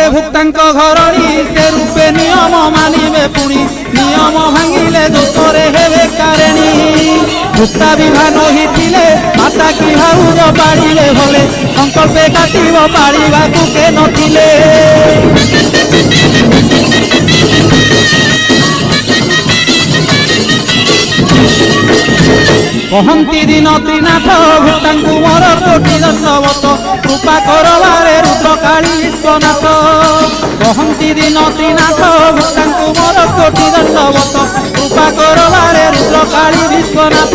ভুক্তাঙ্ক ঘরণী সে রূপে নিয়ম মানিবে পুনি নিয়ম ভাঙিলে দোষরে হেবে কারেণী ভুক্তা বিভা নহিলে মাতা কি ভাউজ পাড়িলে ভলে সংকল্পে কাটিব পাড়িবাকু কে নথিলে কহন্তি দিন ত্রিনাথ ভূতাঙ্কু মোর কোটি দণ্ডবত কৃপা করবারে রুদ্রকালী বিশ্বনাথ কহন্তি দিন ত্রিনাথ ভূতাঙ্কু মোর কোটি দণ্ডবত কৃপা করবারে রুদ্রকালী বিশ্বনাথ